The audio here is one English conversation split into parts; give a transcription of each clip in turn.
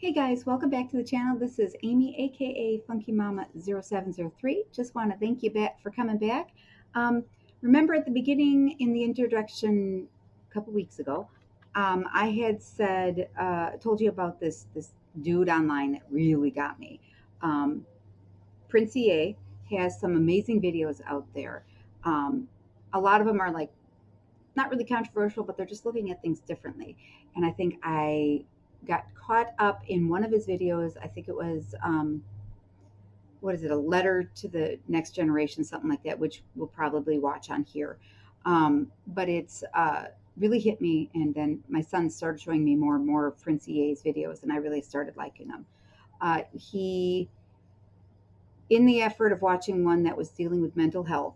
Hey guys, welcome back to the channel. This is Amy, aka Funky Mama 0703. Just want to thank you back for coming back. Um, Remember at the beginning in the introduction a couple weeks ago, I had said, told you about this dude online that really got me. Um, Prince EA has some amazing videos out there. Um, a lot of them are like not really controversial, but they're just looking at things differently. And I think I got caught up in one of his videos. I think it was, what is it, a letter to the next generation, something like that, which we'll probably watch on here. But it's really hit me. And then my son started showing me more and more of Prince EA's videos, and I really started liking them. He, in the effort of watching one that was dealing with mental health,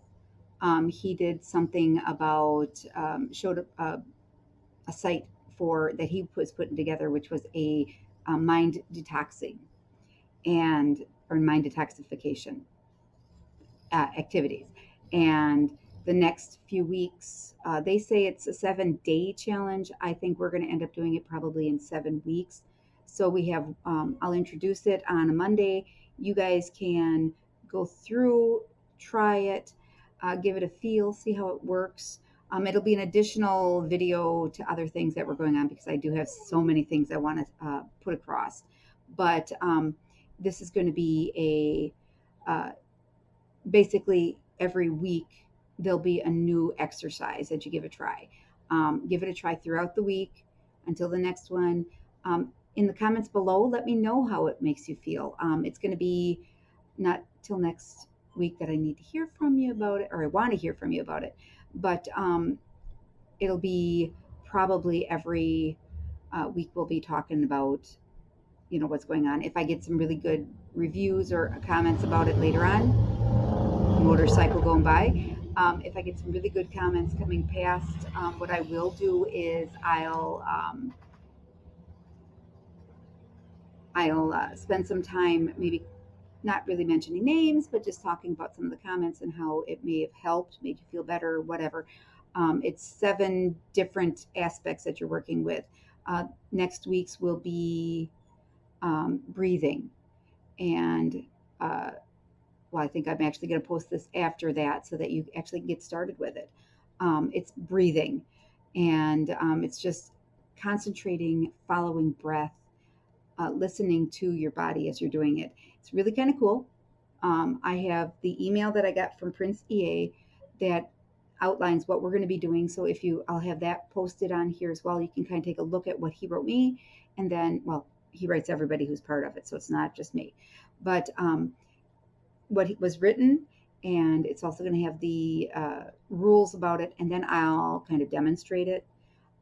he did something about, showed a site for that he was putting together, which was a mind detoxing and or mind detoxification activities. And the next few weeks, they say it's a 7-day challenge. I think we're going to end up doing it probably in 7 weeks. So we have, I'll introduce it on a Monday. You guys can go through, try it, give it a feel, see how it works. It'll be an additional video to other things that were going on because I do have so many things I want to put across. But this is going to be basically every week there'll be a new exercise that you give a try. Give it a try throughout the week until the next one. In the comments below, let me know how it makes you feel. It's going to be not till next week that I need to hear from you about it, or I want to hear from you about it, but it'll be probably every week we'll be talking about what's going on. If I get some really good reviews or comments about it later on, motorcycle going by. If I get some really good comments coming past, what I will do is I'll spend some time, maybe not really mentioning names, but just talking about some of the comments and how it may have helped, made you feel better, whatever. It's 7 different aspects that you're working with. Next week's will be breathing, and well, I think I'm actually going to post this after that so that you actually get started with it. It's breathing, and it's just concentrating, following breath, listening to your body as you're doing it. It's really kind of cool. I have the email that I got from Prince EA that outlines what we're going to be doing. So I'll have that posted on here as well. You can kind of take a look at what he wrote me, and then, well, he writes everybody who's part of it, so it's not just me. But what was written, and it's also going to have the rules about it, and then I'll kind of demonstrate it.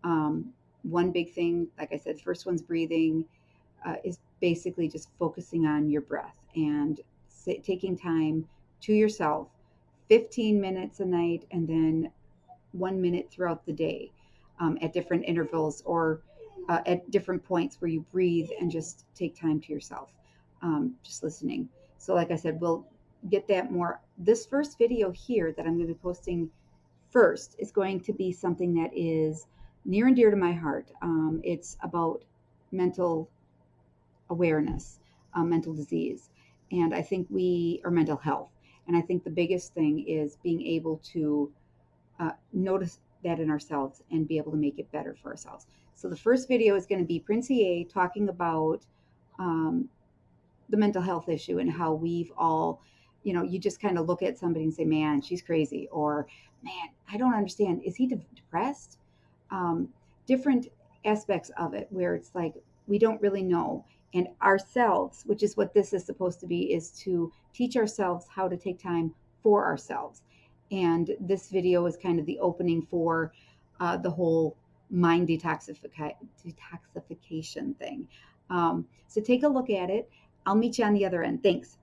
One big thing, like I said, first one's breathing, is basically just focusing on your breath and taking time to yourself, 15 minutes a night, and then 1 minute throughout the day, at different intervals, or at different points where you breathe and just take time to yourself, just listening. So like I said, we'll get that more. This first video here that I'm going to be posting first is going to be something that is near and dear to my heart. It's about mental awareness, mental disease, and I think or mental health. And I think the biggest thing is being able to notice that in ourselves and be able to make it better for ourselves. So the first video is going to be Prince EA talking about um, the mental health issue and how we've all, you just kind of look at somebody and say, man, she's crazy, or man, I don't understand. Is he depressed? Um, Different aspects of it where it's like we don't really know. And ourselves, which is what this is supposed to be, is to teach ourselves how to take time for ourselves. And this video is kind of the opening for the whole mind detoxification thing. So take a look at it. I'll meet you on the other end. Thanks.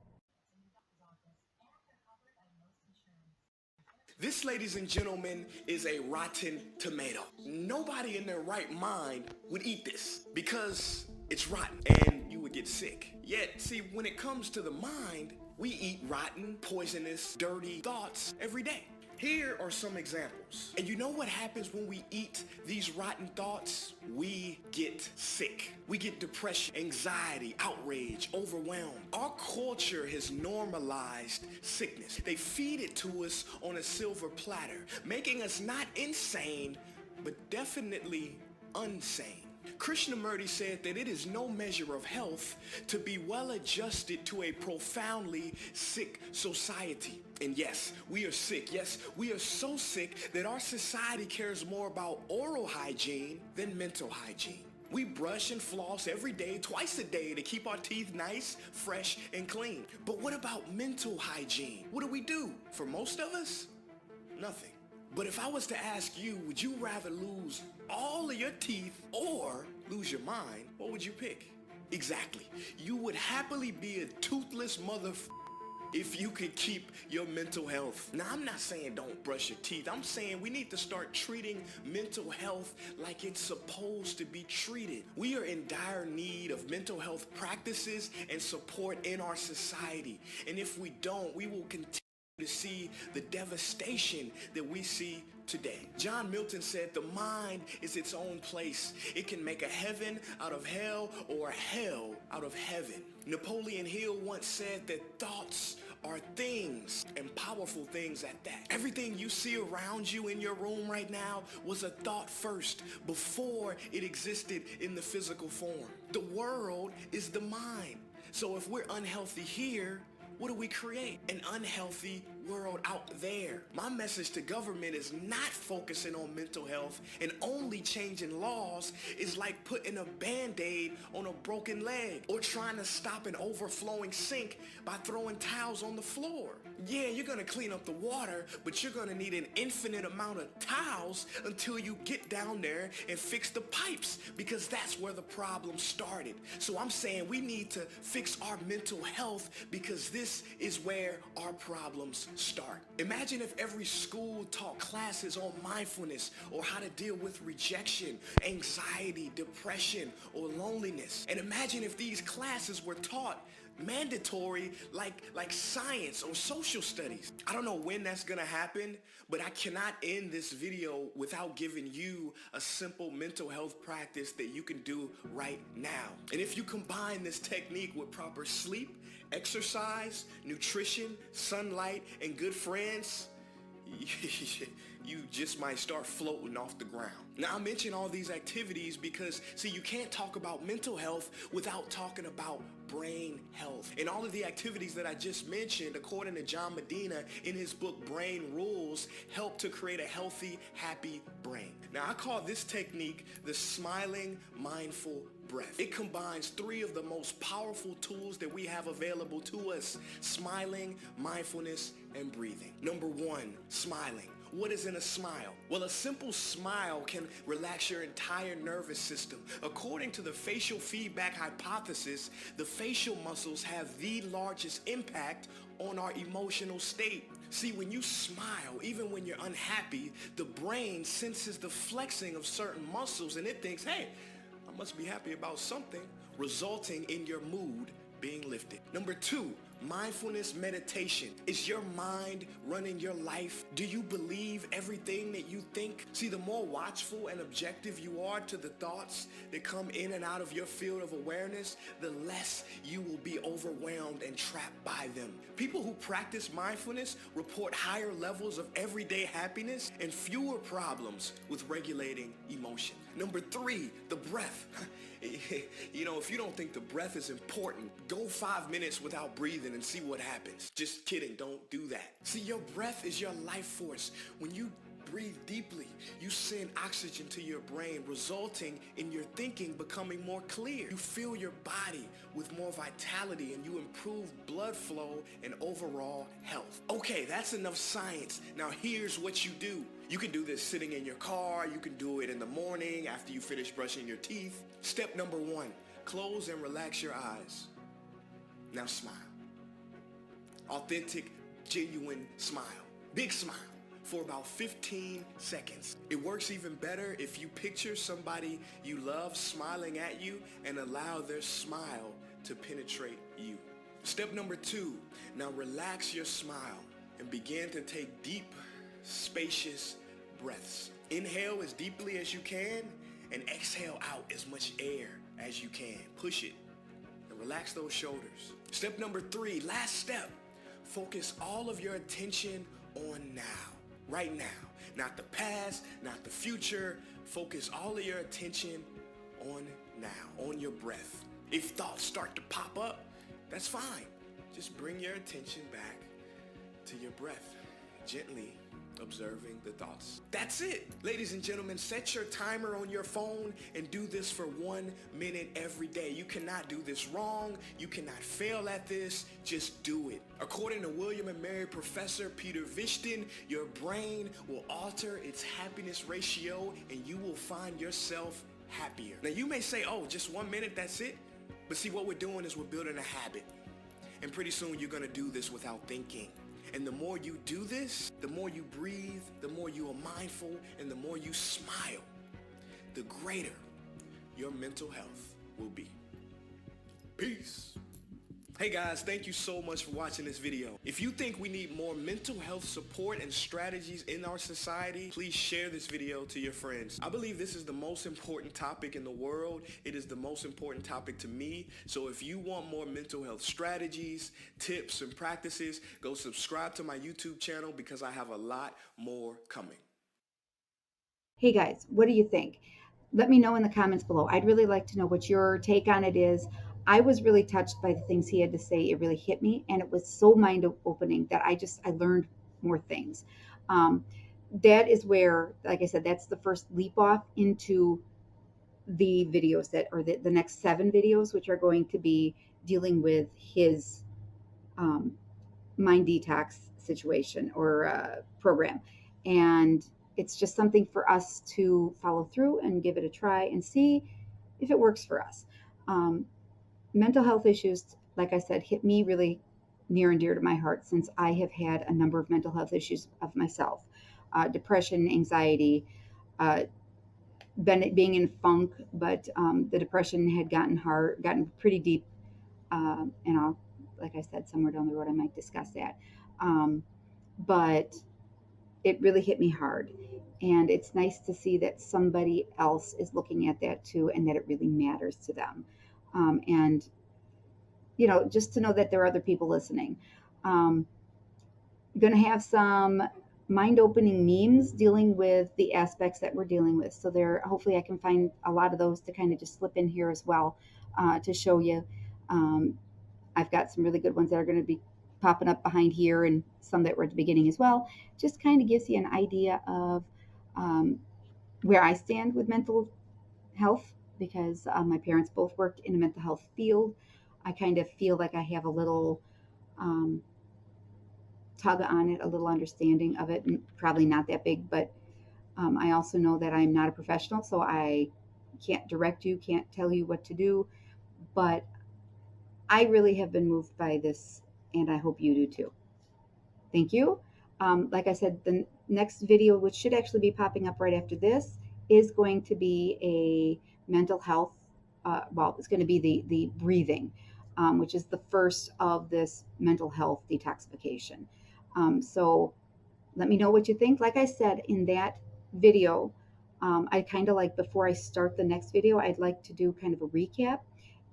This, ladies and gentlemen, is a rotten tomato. Nobody in their right mind would eat this because it's rotten and you would get sick. Yet, see, when it comes to the mind, we eat rotten, poisonous, dirty thoughts every day. Here are some examples. And you know what happens when we eat these rotten thoughts? We get sick. We get depression, anxiety, outrage, overwhelmed. Our culture has normalized sickness. They feed it to us on a silver platter, making us not insane, but definitely unsane. Krishnamurti said that it is no measure of health to be well adjusted to a profoundly sick society. And yes, we are sick. Yes, we are so sick that our society cares more about oral hygiene than mental hygiene. We brush and floss every day, twice a day, to keep our teeth nice, fresh, and clean. But what about mental hygiene? What do? For most of us, nothing. But if I was to ask you, would you rather lose all of your teeth or lose your mind, what would you pick? Exactly. You would happily be a toothless if you could keep your mental health. Now, I'm not saying don't brush your teeth. I'm saying we need to start treating mental health like it's supposed to be treated. We are in dire need of mental health practices and support in our society. And if we don't, we will continue to see the devastation that we see today. John Milton said the mind is its own place. It can make a heaven out of hell or a hell out of heaven. Napoleon Hill once said that thoughts are things, and powerful things at that. Everything you see around you in your room right now was a thought first before it existed in the physical form. The world is the mind. So if we're unhealthy here, what do we create? An unhealthy world out there. My message to government is not focusing on mental health and only changing laws is like putting a Band-Aid on a broken leg or trying to stop an overflowing sink by throwing towels on the floor. Yeah, you're gonna clean up the water, but you're gonna need an infinite amount of towels until you get down there and fix the pipes, because that's where the problem started. So I'm saying we need to fix our mental health, because this is where our problems start. Imagine if every school taught classes on mindfulness or how to deal with rejection, anxiety, depression, or loneliness. And imagine if these classes were taught mandatory like science or social studies. I don't know when that's gonna happen, but I cannot end this video without giving you a simple mental health practice that you can do right now. And if you combine this technique with proper sleep, exercise, nutrition, sunlight, and good friends, you just might start floating off the ground. Now, I mention all these activities because, see, you can't talk about mental health without talking about brain health. And all of the activities that I just mentioned, according to John Medina in his book, Brain Rules, help to create a healthy, happy brain. Now, I call this technique the smiling, mindful breath. It combines three of the most powerful tools that we have available to us: smiling, mindfulness, and breathing. Number one, smiling. What is in a smile? Well, a simple smile can relax your entire nervous system. According to the facial feedback hypothesis, the facial muscles have the largest impact on our emotional state. See, when you smile, even when you're unhappy, the brain senses the flexing of certain muscles and it thinks, hey, I must be happy about something, resulting in your mood being lifted. Number two, mindfulness meditation. Is your mind running your life? Do you believe everything that you think? See, the more watchful and objective you are to the thoughts that come in and out of your field of awareness, the less you will be overwhelmed and trapped by them. People who practice mindfulness report higher levels of everyday happiness and fewer problems with regulating emotion. Number three, the breath. You know, if you don't think the breath is important, go 5 minutes without breathing and see what happens. Just kidding, don't do that. See, your breath is your life force. When you breathe deeply, you send oxygen to your brain, resulting in your thinking becoming more clear. You fill your body with more vitality and you improve blood flow and overall health. Okay, that's enough science. Now here's what you do. You can do this sitting in your car. You can do it in the morning after you finish brushing your teeth. Step number one, close and relax your eyes. Now smile. Authentic, genuine smile. Big smile for about 15 seconds. It works even better if you picture somebody you love smiling at you and allow their smile to penetrate you. Step number two, now relax your smile and begin to take deep, spacious breaths. Inhale as deeply as you can and exhale out as much air as you can. Push it and relax those shoulders. Step number 3, last step. Focus all of your attention on now, right now. Not the past, not the future. Focus all of your attention on now, on your breath. If thoughts start to pop up, that's fine. Just bring your attention back to your breath, gently observing the thoughts. That's it. Ladies and gentlemen, set your timer on your phone and do this for 1 minute every day. You cannot do this wrong. You cannot fail at this. Just do it. According to William and Mary professor Peter Vishton, your brain will alter its happiness ratio and you will find yourself happier. Now you may say, oh, just 1 minute, that's it. But see, what we're doing is we're building a habit. And pretty soon you're going to do this without thinking. And the more you do this, the more you breathe, the more you are mindful, and the more you smile, the greater your mental health will be. Peace. Hey guys, thank you so much for watching this video. If you think we need more mental health support and strategies in our society, please share this video to your friends. I believe this is the most important topic in the world. It is the most important topic to me. So if you want more mental health strategies, tips, and practices, go subscribe to my YouTube channel because I have a lot more coming. Hey guys, what do you think? Let me know in the comments below. I'd really like to know what your take on it is. I was really touched by the things he had to say. It really hit me, and it was so mind-opening that I learned more things. That is where, like I said, that's the first leap off into the videos the next 7 videos, which are going to be dealing with his mind detox situation or program. And it's just something for us to follow through and give it a try and see if it works for us. Mental health issues, like I said, hit me really near and dear to my heart since I have had a number of mental health issues of myself. Depression, anxiety, being in funk, but the depression had gotten pretty deep, and I'll, like I said, somewhere down the road I might discuss that. But it really hit me hard, and it's nice to see that somebody else is looking at that too, and that it really matters to them. And just to know that there are other people listening. Going to have some mind-opening memes dealing with the aspects that we're dealing with. So hopefully I can find a lot of those to kind of just slip in here as well, to show you. I've got some really good ones that are going to be popping up behind here, and some that were at the beginning as well. Just kind of gives you an idea of where I stand with mental health, because my parents both worked in a mental health field. I kind of feel like I have a little tug on it, a little understanding of it, and probably not that big, but I also know that I'm not a professional, so I can't direct you, can't tell you what to do, but I really have been moved by this, and I hope you do too. Thank you. Like I said, the next video, which should actually be popping up right after this, is going to be a mental health, it's going to be the breathing, which is the first of this mental health detoxification. So let me know what you think. Like I said in that video, I kind of like, before I start the next video, I'd like to do kind of a recap.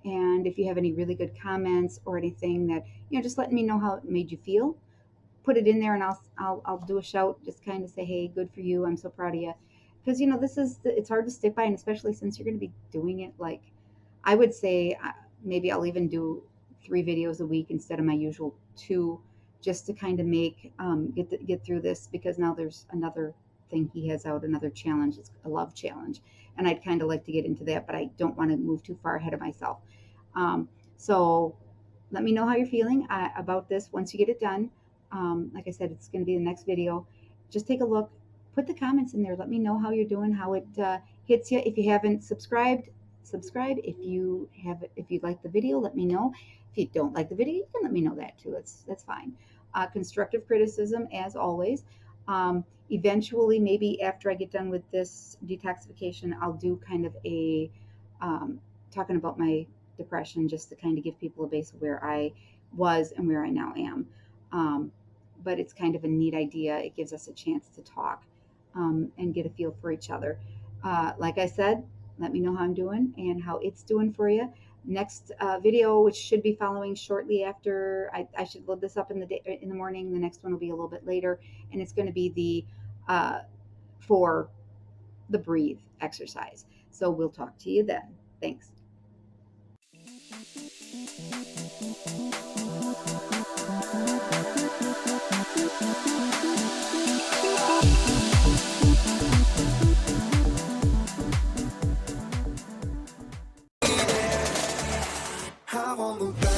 And if you have any really good comments or anything that, just let me know how it made you feel. Put it in there, and I'll do a shout, just kind of say, hey, good for you, I'm so proud of you. Because it's hard to stick by, and especially since you're going to be doing it, like, I would say maybe I'll even do 3 videos a week instead of my usual 2, just to kind of make get through this, because now there's another thing he has out, another challenge. It's a love challenge, and I'd kind of like to get into that, but I don't want to move too far ahead of myself. So let me know how you're feeling about this once you get it done. Like I said, it's going to be the next video. Just take a look, put the comments in there. Let me know how you're doing, how it hits you. If you haven't subscribed, subscribe. If you like the video, let me know. If you don't like the video, you can let me know that too. That's fine. Constructive criticism, as always. Eventually, maybe after I get done with this detoxification, I'll do kind of a talking about my depression, just to kind of give people a base of where I was and where I now am. but it's kind of a neat idea. It gives us a chance to talk and get a feel for each other. Like I said, let me know how I'm doing and how it's doing for you. Next video, which should be following shortly after, I should load this up in the day, in the morning. The next one will be a little bit later, and it's going to be for the breathe exercise. So we'll talk to you then. Thanks. I'm on the back.